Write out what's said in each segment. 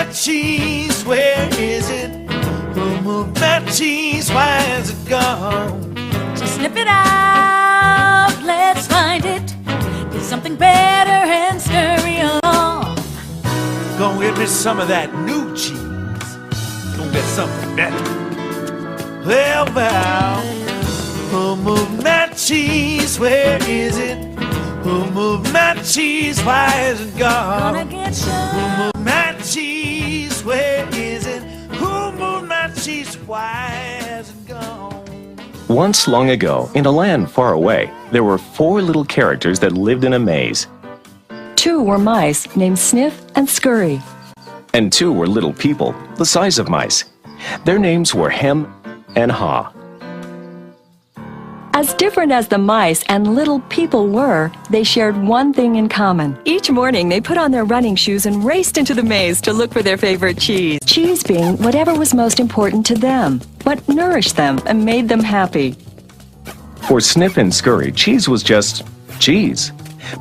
my cheese? Where is it? Who moved my cheese? Why is it gone? So sniff it out, let's find it. Get something better and scurry along. Gonna get me some of that new cheese. Gonna get something better. Well, who moved my cheese? Where is it? Who moved my cheese? Why is it gone? Gonna get some. Who moved my cheese? Where is it? Who moved my cheese? Why is it gone? Once long ago, in a land far away, there were 4 little characters that lived in a maze. 2 were mice named Sniff and Scurry. And 2 were little people, the size of mice. Their names were Hem and Haw. As different as the mice and little people were, they shared one thing in common. Each morning, they put on their running shoes and raced into the maze to look for their favorite cheese. Cheese being whatever was most important to them, what nourished them and made them happy. For Sniff and Scurry, cheese was just cheese.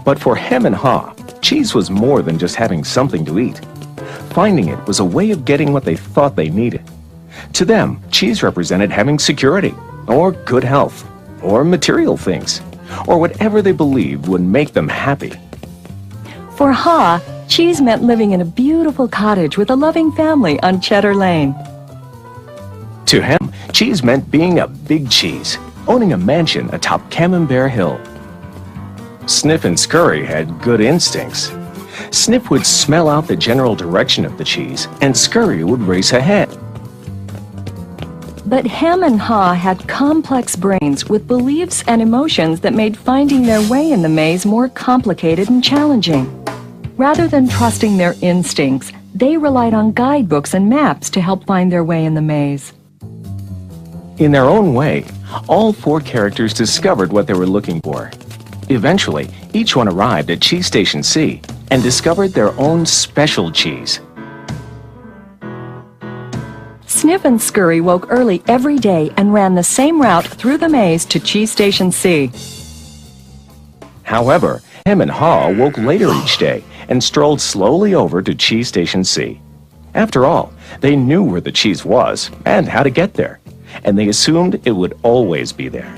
But for Hem and Haw, cheese was more than just having something to eat. Finding it was a way of getting what they thought they needed. To them, cheese represented having security, or good health, or material things, or whatever they believed would make them happy. For Haw, cheese meant living in a beautiful cottage with a loving family on Cheddar Lane. To Hem, cheese meant being a big cheese, owning a mansion atop Camembert Hill. Sniff and Scurry had good instincts. Sniff would smell out the general direction of the cheese, and Scurry would race ahead. But Hem and Haw had complex brains with beliefs and emotions that made finding their way in the maze more complicated and challenging. Rather than trusting their instincts, they relied on guidebooks and maps to help find their way in the maze. In their own way, all 4 characters discovered what they were looking for. Eventually, each one arrived at Cheese Station C and discovered their own special cheese. Sniff and Scurry woke early every day and ran the same route through the maze to Cheese Station C. However, Hem and Haw woke later each day and strolled slowly over to Cheese Station C. After all, they knew where the cheese was and how to get there, and they assumed it would always be there.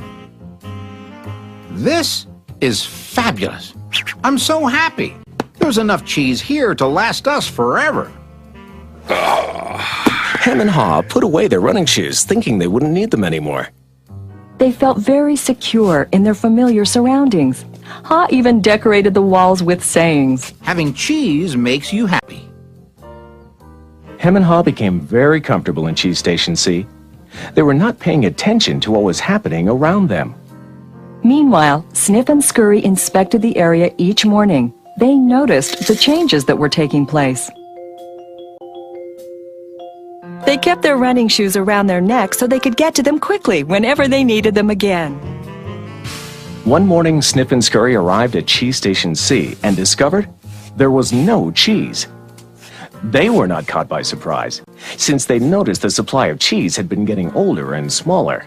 This is fabulous. I'm so happy. There's enough cheese here to last us forever. Hem and Haw put away their running shoes, thinking they wouldn't need them anymore. They felt very secure in their familiar surroundings. Haw even decorated the walls with sayings. Having cheese makes you happy. Hem and Haw became very comfortable in Cheese Station C. They were not paying attention to what was happening around them. Meanwhile, Sniff and Scurry inspected the area each morning. They noticed the changes that were taking place. They kept their running shoes around their necks so they could get to them quickly whenever they needed them again. One morning, Sniff and Scurry arrived at Cheese Station C and discovered there was no cheese. They were not caught by surprise, since they noticed the supply of cheese had been getting older and smaller.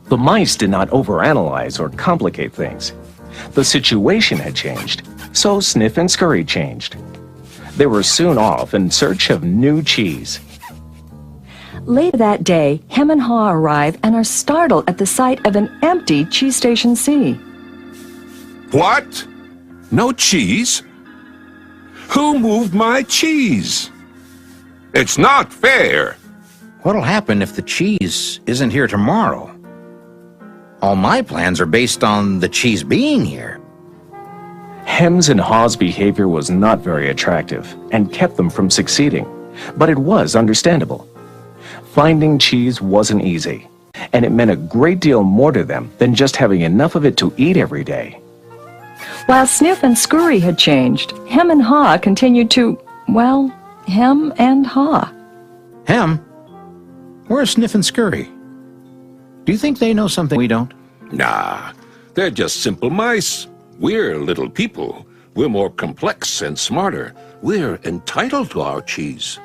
The mice did not overanalyze or complicate things. The situation had changed, so Sniff and Scurry changed. They were soon off in search of new cheese. Later that day, Hem and Haw arrive and are startled at the sight of an empty Cheese Station C. What? No cheese? Who moved my cheese? It's not fair. What'll happen if the cheese isn't here tomorrow? All my plans are based on the cheese being here. Hem's and Haw's behavior was not very attractive and kept them from succeeding, but it was understandable. Finding cheese wasn't easy, and it meant a great deal more to them than just having enough of it to eat every day. While Sniff and Scurry had changed, Hem and Haw continued to, well, hem and haw. Hem? Where's Sniff and Scurry? Do you think they know something we don't? Nah, they're just simple mice. We're little people. We're more complex and smarter. We're entitled to our cheese.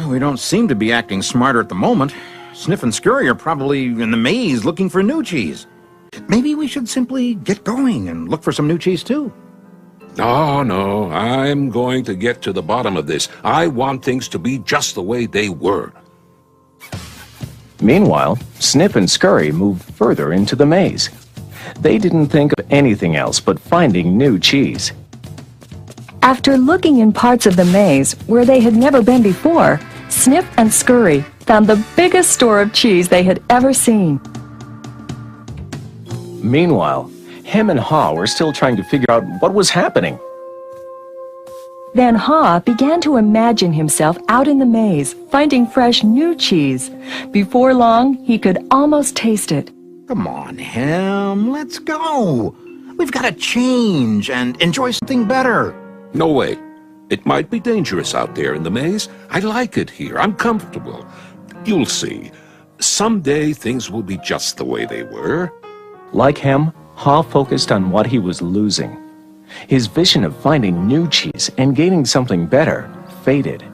We don't seem to be acting smarter at the moment. Sniff and Scurry are probably in the maze looking for new cheese. Maybe we should simply get going and look for some new cheese too. Oh, no, I'm going to get to the bottom of this. I want things to be just the way they were. Meanwhile, Snip and Scurry moved further into the maze. They didn't think of anything else but finding new cheese. After looking in parts of the maze where they had never been before, Snip and Scurry found the biggest store of cheese they had ever seen. Meanwhile, Hem and Haw were still trying to figure out what was happening. Then Haw began to imagine himself out in the maze, finding fresh new cheese. Before long, he could almost taste it. Come on, Hem, let's go. We've got to change and enjoy something better. No way. It might be dangerous out there in the maze. I like it here. I'm comfortable. You'll see. Someday things will be just the way they were. Like Hem, Haw focused on what he was losing. His vision of finding new cheese and gaining something better faded.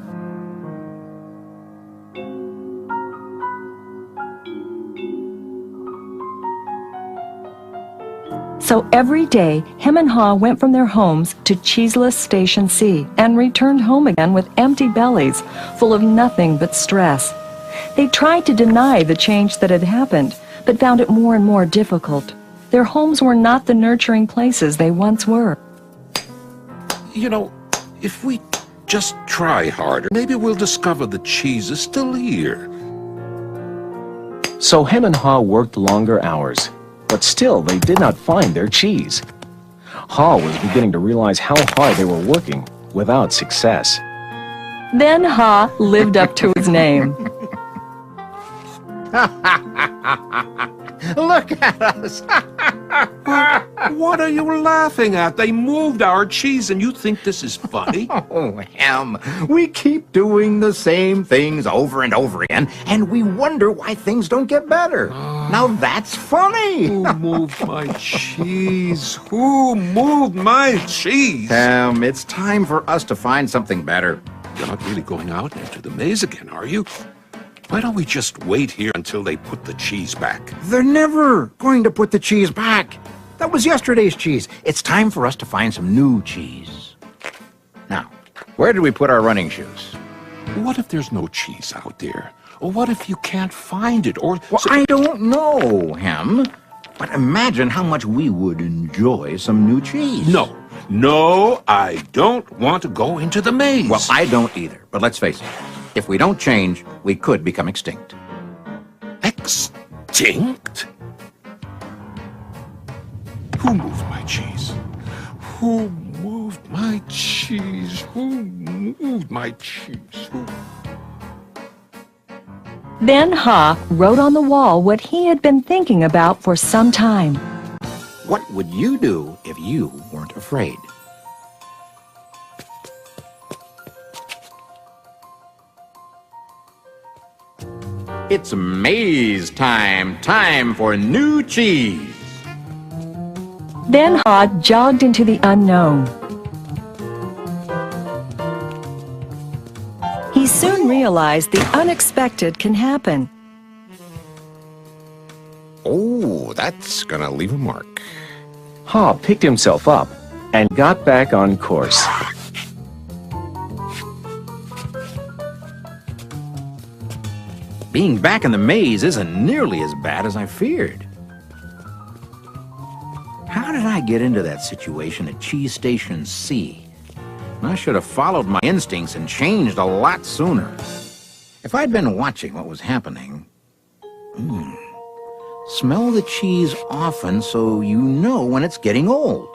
So every day, Hem and Haw went from their homes to cheeseless Station C and returned home again with empty bellies, full of nothing but stress. They tried to deny the change that had happened, but found it more and more difficult. Their homes were not the nurturing places they once were. You know, if we just try harder, maybe we'll discover the cheese is still here. So Hem and Haw worked longer hours, but still they did not find their cheese. Haw was beginning to realize how hard they were working without success. Then Haw lived up to his name. Look at us. What are you laughing at? They moved our cheese and you think this is funny? Oh, Hem, we keep doing the same things over and over again, and we wonder why things don't get better. Now that's funny. Who moved my cheese? Who moved my cheese? Hem, it's time for us to find something better. You're not really going out into the maze again, are you? Why don't we just wait here until they put the cheese back? They're never going to put the cheese back. That was yesterday's cheese. It's time for us to find some new cheese. Now, where did we put our running shoes? What if there's no cheese out there? Or what if you can't find it? Or Well, I don't know, Hem. But imagine how much we would enjoy some new cheese. No, I don't want to go into the maze. Well, I don't either. But let's face it. If we don't change, we could become extinct. Extinct? Who moved my cheese? Who moved my cheese? Who moved my cheese? Who? Then Haw wrote on the wall what he had been thinking about for some time. What would you do if you weren't afraid? It's maze time. Time for new cheese. Then Haw jogged into the unknown. He soon realized the unexpected can happen. Oh, that's gonna leave a mark. Haw picked himself up and got back on course. Being back in the maze isn't nearly as bad as I feared. How did I get into that situation at Cheese Station C? I should have followed my instincts and changed a lot sooner. If I'd been watching what was happening... Smell the cheese often so you know when it's getting old.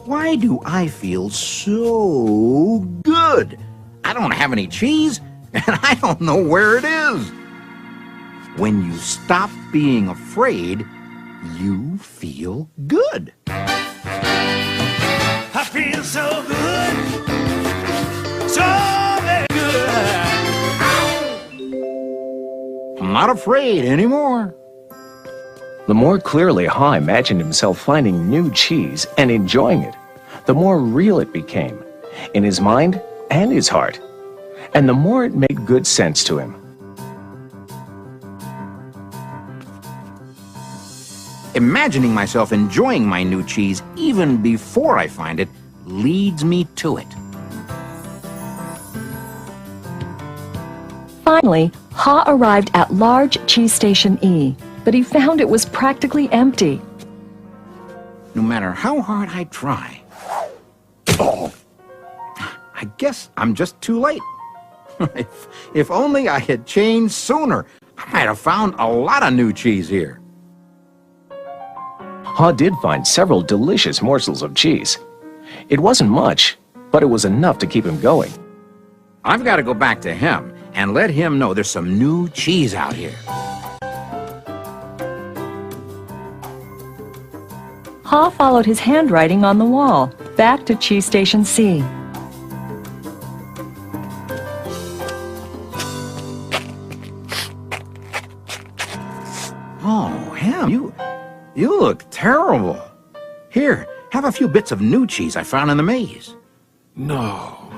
Why do I feel so good? I don't have any cheese, and I don't know where it is. When you stop being afraid, you feel good. I feel so good, so very good. I'm not afraid anymore. The more clearly Haw imagined himself finding new cheese and enjoying it, the more real it became, in his mind and his heart, and the more it made good sense to him. Imagining myself enjoying my new cheese even before I find it leads me to it. Finally, Ha arrived at large cheese station E, but he found it was practically empty. No matter how hard I try. Oh, I guess I'm just too late. If only I had changed sooner, I might have found a lot of new cheese here. Ha did find several delicious morsels of cheese. It wasn't much, but it was enough to keep him going. I've got to go back to him and let him know there's some new cheese out here. Ha followed his handwriting on the wall, back to cheese station C. Oh, Ham, you look terrible. Here, have a few bits of new cheese I found in the maze. No,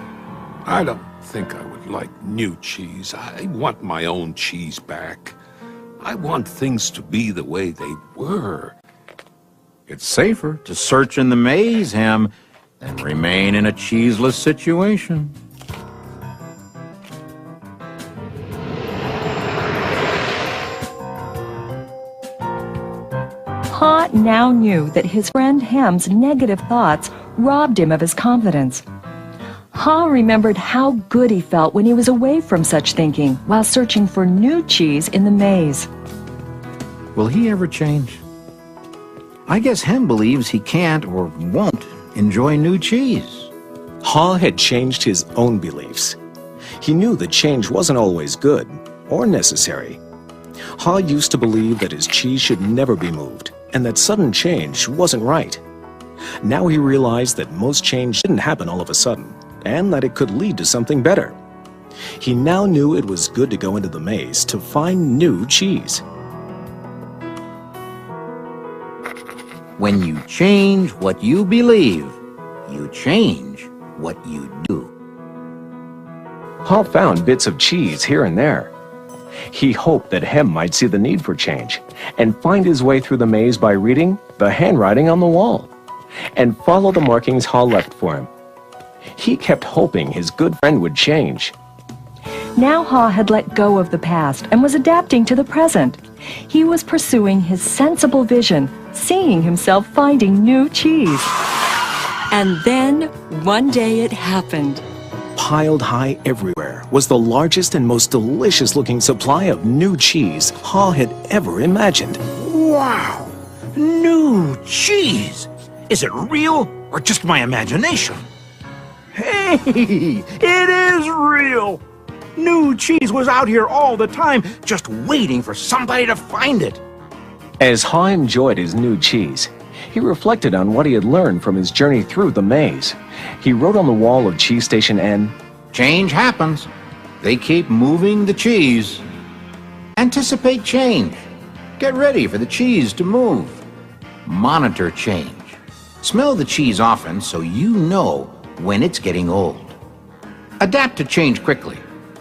I don't think I would like new cheese. I want my own cheese back. I want things to be the way they were. It's safer to search in the maze, Ham, than remain in a cheeseless situation. Ha now knew that his friend Ham's negative thoughts robbed him of his confidence. Ha remembered how good he felt when he was away from such thinking while searching for new cheese in the maze. Will he ever change? I guess Ham believes he can't or won't enjoy new cheese. Ha had changed his own beliefs. He knew that change wasn't always good or necessary. Ha used to believe that his cheese should never be moved, and that sudden change wasn't right. Now he realized that most change didn't happen all of a sudden, and that it could lead to something better. He now knew it was good to go into the maze to find new cheese. When you change what you believe, you change what you do. Ha found bits of cheese here and there. He hoped that Hem might see the need for change and find his way through the maze by reading the handwriting on the wall and follow the markings Ha left for him. He kept hoping his good friend would change. Now Ha had let go of the past and was adapting to the present. He was pursuing his sensible vision, seeing himself finding new cheese. And then, one day it happened. Piled high everywhere was the largest and most delicious-looking supply of new cheese Ha had ever imagined. Wow! New cheese! Is it real or just my imagination? Hey! It is real! New cheese was out here all the time, just waiting for somebody to find it. As Ha enjoyed his new cheese, he reflected on what he had learned from his journey through the maze. He wrote on the wall of Cheese Station N, Change happens. They keep moving the cheese. Anticipate change. Get ready for the cheese to move. Monitor change. Smell the cheese often so you know when it's getting old. Adapt to change quickly.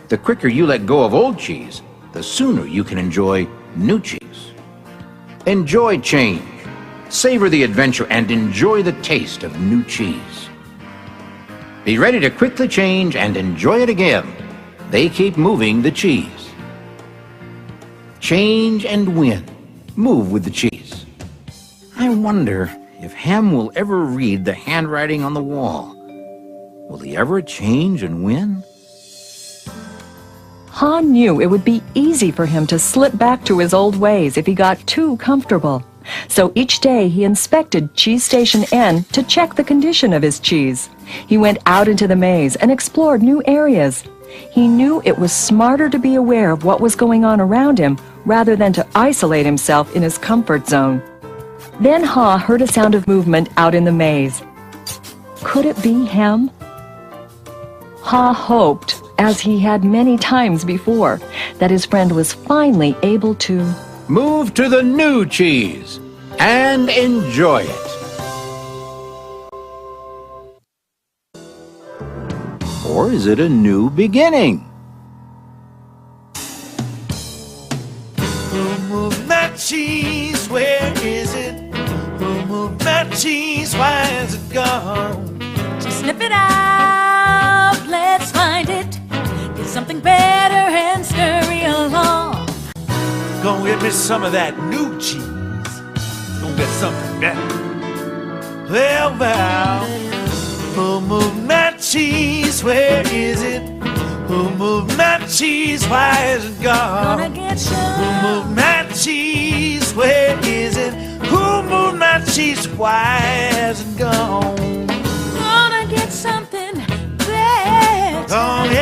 The quicker you let go of old cheese, the sooner you can enjoy new cheese. Enjoy change. Savor the adventure and enjoy the taste of new cheese. Be ready to quickly change and enjoy it again. They keep moving the cheese. Change and win. Move with the cheese. I wonder if Ham will ever read the handwriting on the wall. Will he ever change and win? Ha knew it would be easy for him to slip back to his old ways if he got too comfortable. So each day he inspected Cheese Station N to check the condition of his cheese. He went out into the maze and explored new areas. He knew it was smarter to be aware of what was going on around him rather than to isolate himself in his comfort zone. Then Ha heard a sound of movement out in the maze. Could it be Hem? Ha hoped, as he had many times before, that his friend was finally able to move to the new cheese and enjoy it. Or is it a new beginning? Move that cheese, where is it? cheese? Why is it gone? Just sniff it out, let's find it. Get something better and scurry along. Gonna get me some of that new cheese. Gonna get something better. Well, who moved my cheese? Where is it? Who moved my cheese? Why is it gone? Gonna get Who some. moved my cheese? Where is it? Who moved my cheese? Why is it gone? Gonna get something better. Gonna